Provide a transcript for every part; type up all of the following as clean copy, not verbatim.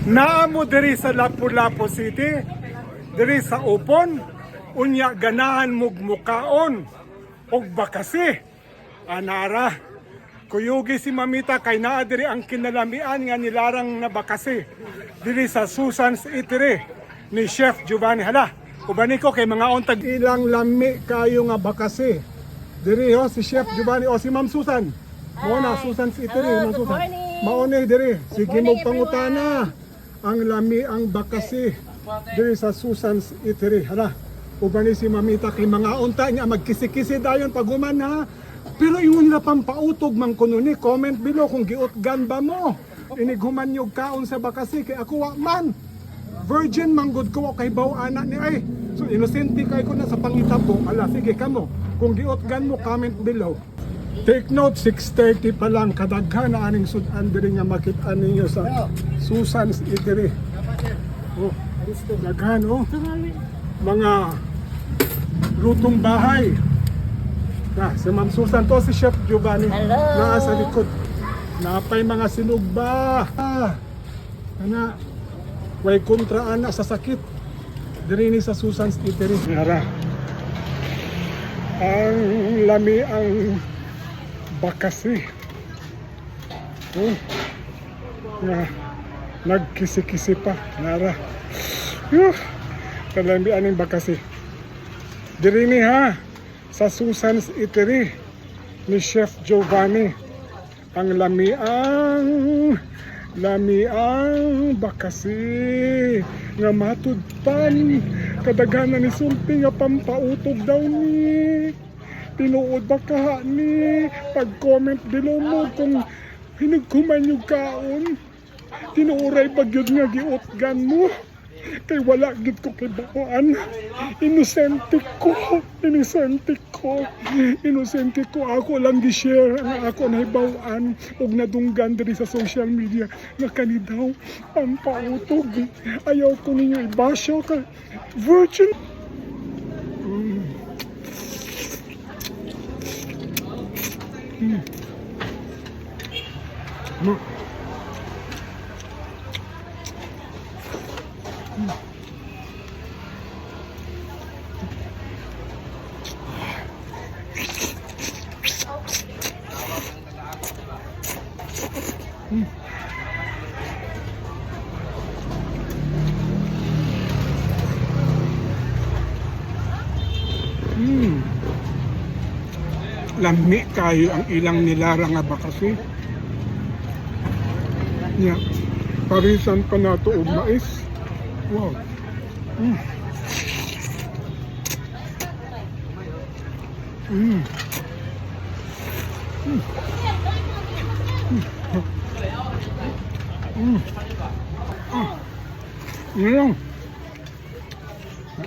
Naamo diri sa Lapu-Lapu City, diri sa Upon, unya ganahan mugmukaon og bakasi. Anara, kuyugi si Mamita kay naa diri ang kinalamian nga nilarang na bakasi diri sa Susan's Eatery ni Chef Giovanni. Hala, ubani ko kay mga untag ilang lami kayo nga bakasi. Diri ho si Chef Giovanni o si Ma'am Susan. Mo na Susan's Eatery, Ma'am Susan. Maunay diri. Sige mo pangutana. Ang lami ang bakasi diri sa Susan's Eatery. Hala, ubani si Mamita kay mga unta niya magkisi-kisi dayon paguman ha. Pero yung nila pampautog man kuno ni comment below kung giutgan ba mo. Inighuman yung kaon sa bakasi kay ako wa man. Virgin manggod ko kay baw anak ni ay. So inosente kay ko na sa pangitabo. Ala sige kamo. Kung giutgan mo comment below. Take note, 6:30 pa lang, kadaghan na aning sudan diri nga makita ninyo sa Susan's Eatery. Oh, daghan oh. Mga lutong bahay. Na, si Ma'am Susan to, si Chef Giovanni. Hello. Naa sa likod. Napay mga sinugba. Ana, way kontraan na sa sakit. Diri ni sa Susan's Eatery. Nara. Ang lami ang bakasi. Oh. Na nagkisi-kisi pa. Nara. Kalami aning bakasi. Diri ni ha sa Susan's Eatery ni Chef Giovanni. Ang lamiang bakasi nga matudpan kadaghanan ni sulti nga pampautog daw ni. Tinuod ba ka ni? Pag-comment below mo kung hinugkuman yung kaon. Tinuuray ba yun nga giutgan mo? Kay wala gid ko kay bawaan. Inosente ko. Ako lang gi-share ang ako nahibawaan ug nadunggan diri sa social media nga kani daw ang pautog. Ayaw ko ninyo ibasyo ka virgin. Lami kayo ang ilang nilarang nga bakasi. Nya, parisan pa nato og mais. Wow. Ngayon.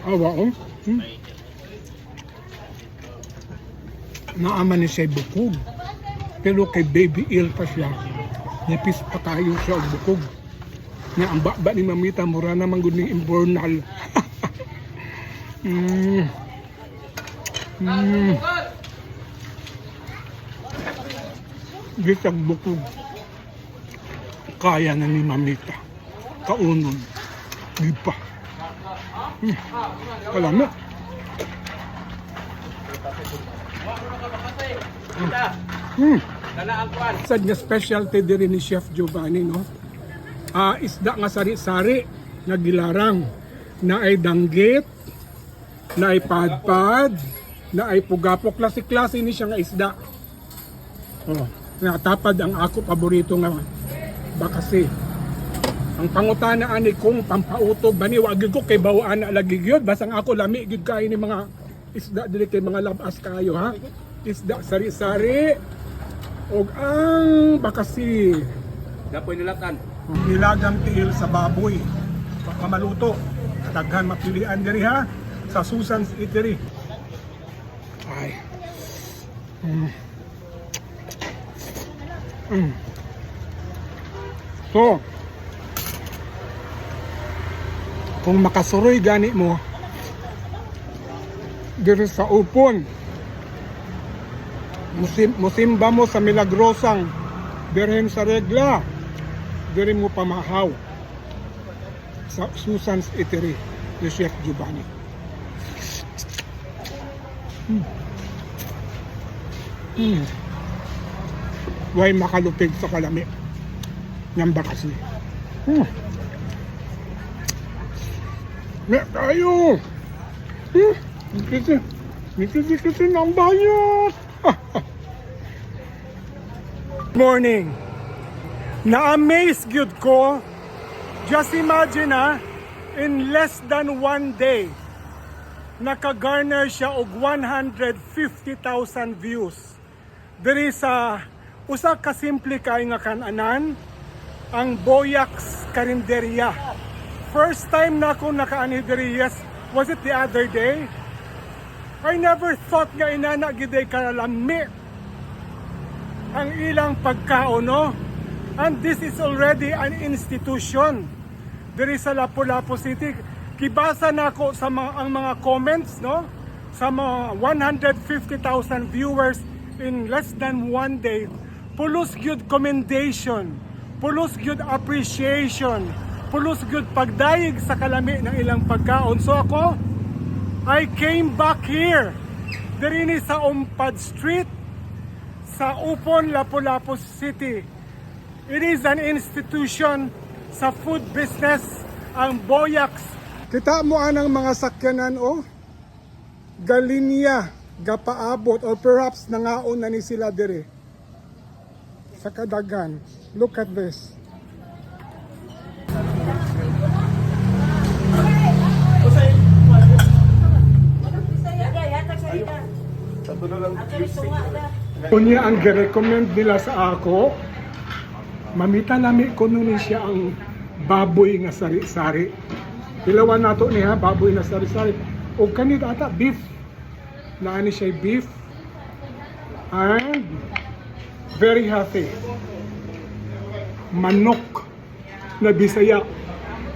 Awa oh. Naaman ni siya bukog. Pero kay baby ill pa siya. Nipis pa kayo siya og bukog. Nga ang baba ni Mamita mura naman gud ning imbornal. Gisag bukog. Kaya na ni Mamita. Kaunon. Di pa. Kalama. Sad nga specialty diri ni Chef Giovanni no. Isda nga sari-sari nga gilarang na ay danggit, na ay padpad, na ay pugapok, klase-klase ni siya nga isda. Oh, nga tapad ang ako paborito nga bakasi. Ang pangutana ani kung pampautob bani wa gyud ko kay bawaan na lagi gyud basang ako lami gyud kay ni mga isda dili kay mga labas kayo ha. Isda sari-sari og ang bakasi. Dapoy nilatan. Nilagang tiil sa baboy. Mamaluto. Daghan mapilian diri ha sa Susan's Eatery. Ay. So, kung makasuroy gani mo diri sa Upon, musimba mo sa Milagrosang Birhen sa Regla, diri mo pamahaw. sa Susan's Eatery ni Chef Giovanni. Way makalupig sa kalami ng bakasi. May tayo! Mikisi ng bayot! Morning! Na-amaze gyud ko. Just imagine in less than 1 day, nakagarner siya og 150,000 views. There is usa ka simple kay nga kananan, ang Boyak's Karinderya. First time na ako nakaani diri, yes, was it the other day? I never thought nga inana giday kalami ang ilang pagkaon, no? And this is already an institution. There is sa Lapu-Lapu City. Kibasa na ako sa ang mga comments, no? Sa mga 150,000 viewers in less than 1 day. Pulos gyud commendation, pulos gyud appreciation, pulos gyud pagdayeg sa kalami ng ilang pagkaon. So ako, I came back here. Dirini sa Umpad Street, sa Upon, Lapu-Lapu City. It is an institution sa food business, ang Boyak's. Kita mo anang mga sakyanan, oh. Galinya, gapaabot, or perhaps nangaon na ni sila dire. Sa kadagan. Look at this. Kunya ang recommend nila sa ako, mamita nami ko nun siya ang baboy nga sari-sari. Ilawan nato niya, baboy na sari-sari. O kanit ata, beef. Naani siya beef. And very healthy. Manok na Bisaya.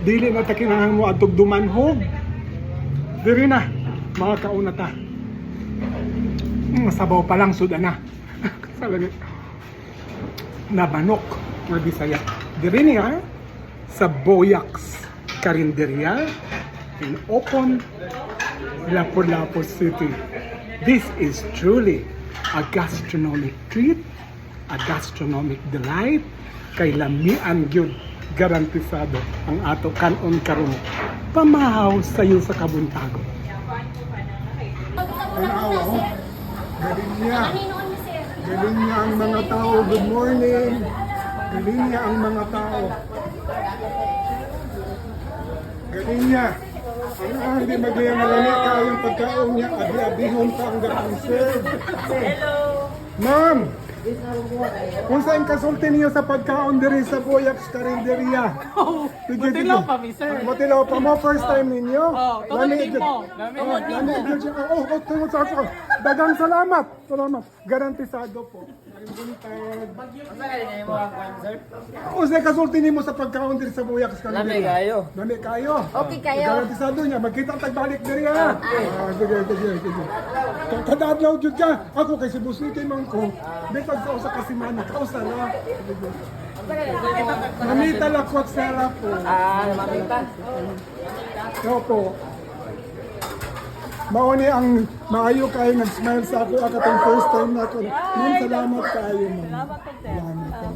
Dili na ta kinahanglan mo atog dumanhog. Diri na, mga kaunata. Sabaw pa lang suda na. Salangit. Na manok na Bisaya. Diri niya sa Boyak's Karinderya in Upon, Lapu-Lapu City. This is truly a gastronomic treat, a gastronomic delight. Kay lamian gyud garantisado ang ato kanon karon. Pamahaw sayo sa kabuntagon. Galing niya. Galing niya ang mga tao. Good morning. Galing niya ang mga tao. Galing niya. Hindi maglayang malami ka yung pagkaon niya. Abi-abihon pa ang gapang-serve. Hello! Ma'am! Kung saan kasulti niyo sa pagkaon diri sa Boyak's Karinderya? Mutilaw pa, sir. Mutilaw pa mo, first time ninyo? tungod din mo. Tungod sa ako. Dagang salamat. Salamat. Garantisado po. Kung saan kasulti niyo sa pagkaon diri sa Boyak's Karinderya? Lami kayo. Lami kayo. Okay kayo. Garantisado niya. Magkita ang tagbalik diri ha. Sige. Kadadlaw jud ka. Ako kay Cebu City man ko. Bitag sa usa ka semana, kausa na. Mamita lakwat sarap po. Mamita. Opo. Mao ni ang maayo kayo nag-smile sa ako akatong first time na ako. Ma'am, salamat kayo, ma'am. Salamat.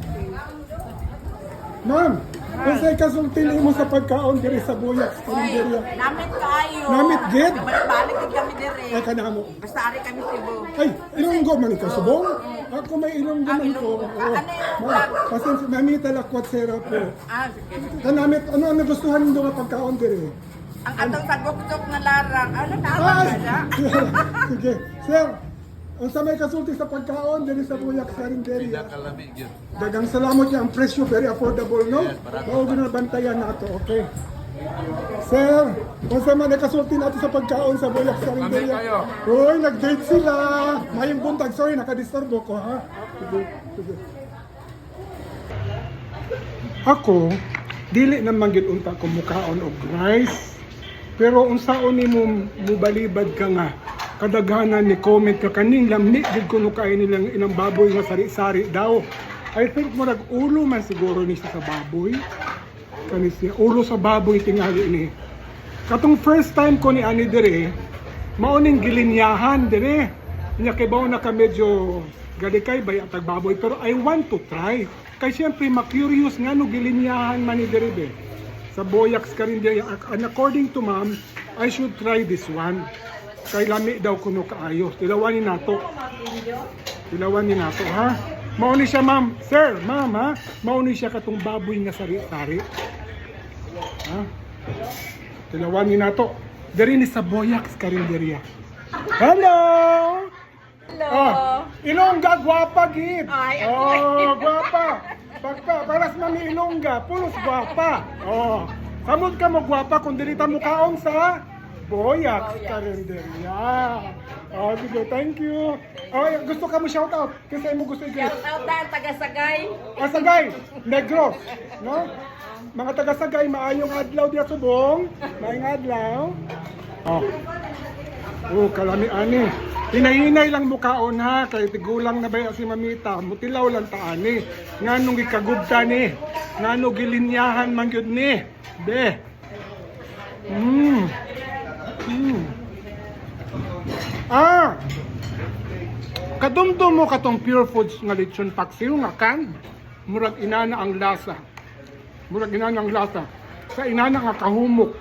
Ma'am, kung sa'y kasultin mo sa pagkaon diri sa Boyak's Karinderya. Namit kayo. Namit gid? Balik kami dire. Ay, kanamo. Basta ari kami Cebu. Ay, Ilonggo man ikaw, subong? Ako may Ilonggo man ko. Kasi namita lakwat sera po. Sige. Kanamit, ano nagustuhan mo nga pagkaon diri? Ang atong sagok-tok na larang. Ano Ay! tawag na siya? Sige, sir, ang sa may kasulti sa pagkaon diri sa Boyak's Karinderya. Dagang salamat niya, ang presyo very affordable, no? Mao na bantayan nato, okay? Sir, kung sa mga nakasulti natin sa pagkaon sa Boyak's Karinderya. Uy, nag-date sila. Mayong buntag, sorry, nakadisturbo ko, ha? Sige. Ako, dili naman gid unta ko mukaon og rice. Pero unsaon nimo mubalibad ka nga kadaghanan ni comment ka kaning lamni gid kuno kay nilang inang baboy nga sari-sari daw. I think mo nag-ulo man siguro ni siya sa baboy. Kanis niya. Ulo sa baboy tingali ni. Katong first time ko ni ani dire, mauning gilinyahan dire. Nya kay bawo na ka medyo galikay bay atag baboy pero I want to try. Kay siyempre ma-curious nga no gilinyahan man ni dire be. Sa Boyax ka rin dire. And according to ma'am, I should try this one. Kay lami daw kuno kaayo. Tilawan ni nato. Tilawan ni nato ha. Mauni siya ma'am. Sir, ma'am ha. Mauni siya katong baboy nga sari-sari. Ha? Tilawan ni nato. Dari ni sa Boyax Karinderya. Hello! Hello. Ilongga, gwapa gid. Ay, Gwapa. Pagka, paras mami Ilongga, pulos gwapa. Samod ka mo gwapa kung dirita mo kaong sa Boyax Karinderya. Sige, thank you. Gusto ka mo shout out? Kasi mo gusto i-greet. Shout out na, taga-Sagay. Sagay, Negros, no? Mga taga-Sagay, maayong adlaw diya subong. Maayong adlaw. Kalami ani. Hinahinay lang mukaon ha, kay tigulang na ba si Mamita, mutilaw lang ta ani. Nganong gikagubta ni, nganong gilinyahan man gyud ni. Be. Kadumdum mo katong Pure Foods nga lechon paksiw nga kan, murag inana ang lasa. Murag inana ang lasa. Sa inana nga kahumok.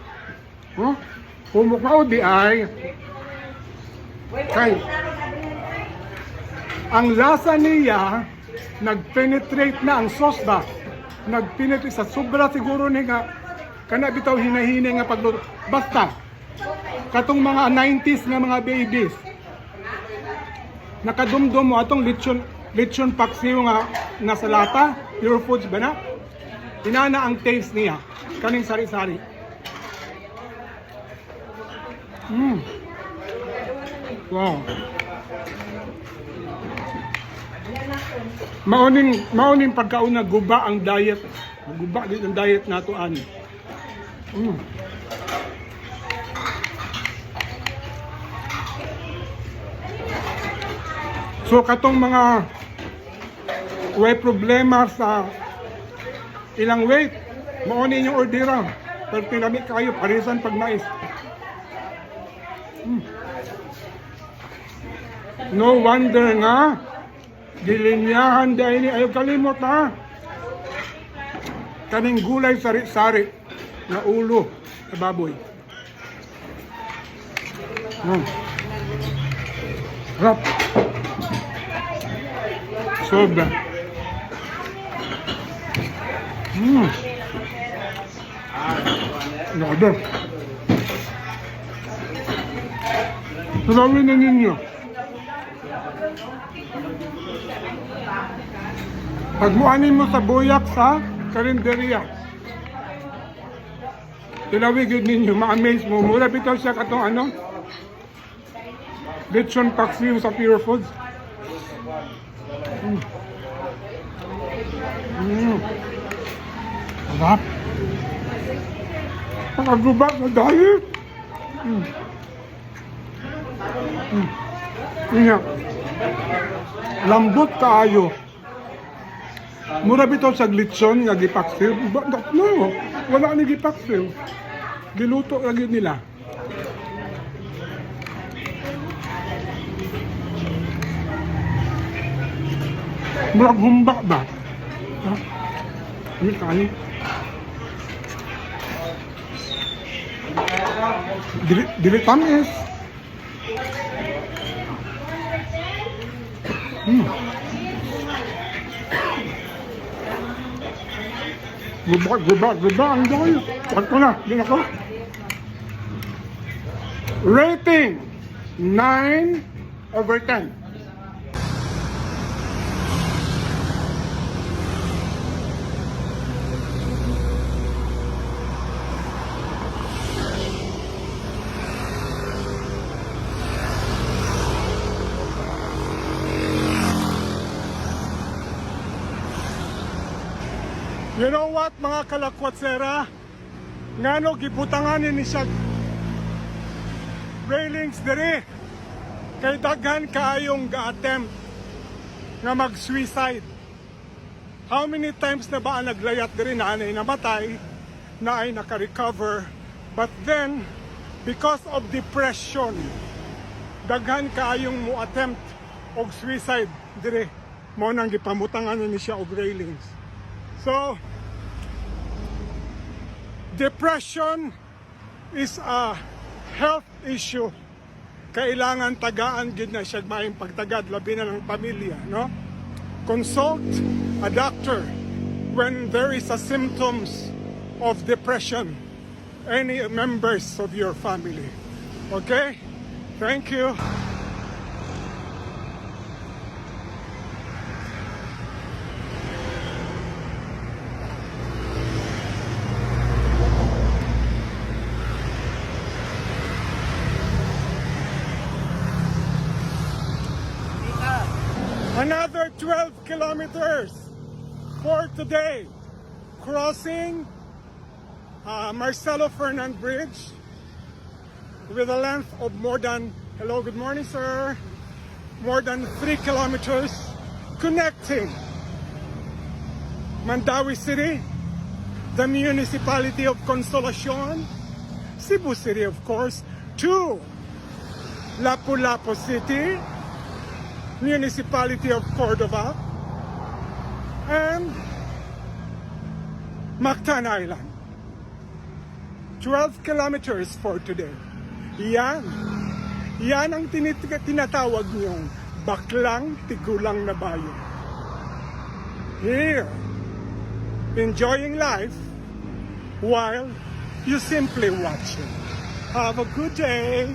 Humok na o di ay. Kay, ang lasa niya, nag-penetrate na ang sauce ba? Nag-penetrate sa sobra siguro ni nga, kana bitaw hinahinay nga pagluto. Basta, katong mga 90s nga mga babies, nakadumdum mo atong lechon paksiw nga nasa lata, Pure Foods ba na? Inana ang taste niya, kaning sari-sari. Wow. Mauning pagkauna guba ang diet. Guba din ang diet nato ani. So katong mga way problema sa ilang weight, maunin yung ordera. Pero pinami kayo parisan pag mais. No wonder nga gilinyahan dahil ni ayaw kalimot ha. Kaning gulay sari-sari na ulo sa baboy. Rap. Sobra. Nada. Sabi na ninyo. Pagmuanin mo sa Boyax sa Karinderya. Tilawigid ninyo, ma-amaze mo. Mura bitaw siya katong ano? Lechon paksiw sa Pure Foods. Sarap. Pakaguba na diet. Lambot kaayo. Mura bitaw sa lechon nga gipaksiw. No, wala ni gipaksiw. Giluto lagi nila. Murag humba ba? Ini kali. Dili tamis. Guba ang dahil. Huwag ko na, din ako. Rating 9/10. You know what, mga kalakwatsera? Ngano gibutanganin ni siya railings diri kay daghan kaayong ga-attempt nga mag-suicide. How many times na ba ang naglayat diri na namatay? na ay naka-recover. But then, because of depression, daghan kaayong mo attempt og suicide dire mo nang gipamutangan ni siya og railings. So depression is a health issue. Kailangan tagaan gid na siya maayong pagtagad labi na ng pamilya, no? Consult a doctor when there is a symptoms of depression. Any members of your family. Okay? Thank you. Another 12 kilometers for today. Crossing Marcelo Fernand Bridge with a length of more than, hello, good morning, sir, more than 3 kilometers connecting Mandawi City, the municipality of Consolacion, Cebu City, of course, to Lapu-Lapu City, municipality of Cordova, and Mactan Island. 12 kilometers for today. Yan ang tinatawag niyong baklang tigulang na bayan. Here, enjoying life while you simply watch it. Have a good day.